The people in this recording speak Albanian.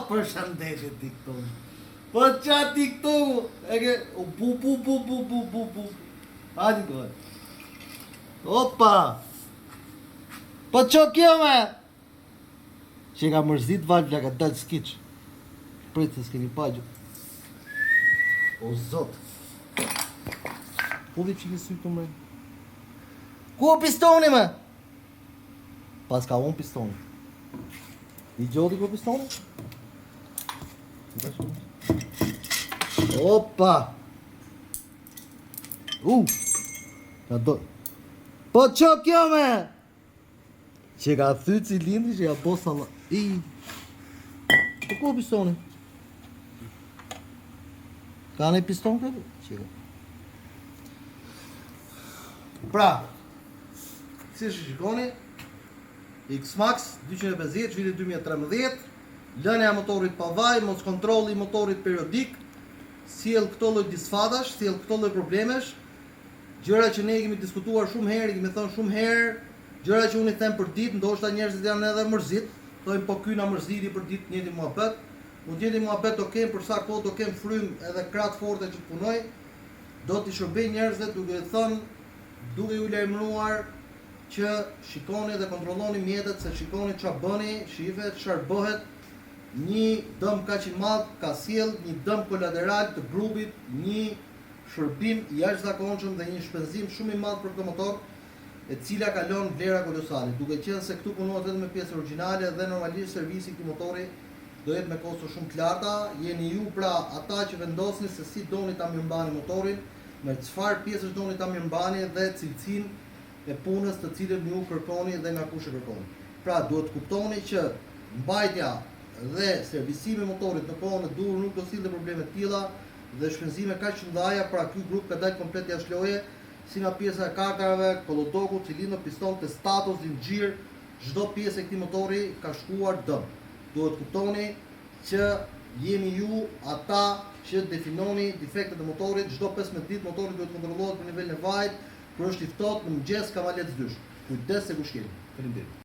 Për shëndetje ti këtu. Po qa ti këtu? E ke... pu. Hajde këtu. Opa! Po qo kjo me? Që ka mërzit valvla ka dalë skiq. Pritë se s'keni pagju. O zot. Po vip që ke sy të me? Ku o pistoni me? Pas ka unë pistoni. I gjodi ku pistoni? Opa! Ka do... Po qo kjo me? Që ka thy cilindri që ja posa la... Po ku o pistoni? Ka ne piston këtë? Që ka... Pra, si shikoni, X-Max 250, viti 2013, lënja e motorit pa vaj, mos kontrolli i motorit periodik, sjell këto lloj disfatash, sjell këto lloj problemesh, gjëra që ne kemi diskutuar shumë herë, kemi thënë shumë herë, gjëra që unë i them për ditë, ndoshta njerëzit janë edhe mërzit, thonë po ky na mërziti për ditë njëti muhabet. Unë njëti muhabet do kem për sa kohë do kem frym edhe krah forte që të punoj, do t'i shërbej njerëzve duke i thënë, duke ju lajmëruar që shikoni dhe kontrolloni mjetet, se shikoni çfarë bëni, shife çfarë bëhet, një dëm kaq i madh ka sjell një dëm kolateral të grupit, një shërbim i jashtëzakonshëm dhe një shpenzim shumë i madh për këtë motor, e cila kalon vlera kolosale, duke qenë se këtu punohet vetëm me pjesë origjinale dhe normalisht servisi i këtij motori do jetë me kosto shumë të larta. Jeni ju pra ata që vendosni se si doni ta mirëmbani motorin, me çfarë pjesësh doni ta mirëmbani dhe cilësinë e punës të cilën ju kërkoni dhe nga kush e kërkoni. Pra duhet kuptoni që mbajtja dhe servisimi i motorit në kohën e dur nuk do sillë probleme të tilla dhe shpenzime kaq të mëdha, pra ky grup ka dalë komplet jashtë loje, si nga pjesa e kartarave, kollodoku, cilindër, piston, testatos, zinxhir, çdo pjesë e këtij motori ka shkuar dëm. Duhet kuptoni që jeni ju ata që definoni defektet e motorit. Çdo 15 ditë motori duhet kontrollohet për nivelin e vajit, kur është i ftohtë, në mëngjes ka malet dysh. Kujdes se ku shkeni. Faleminderit.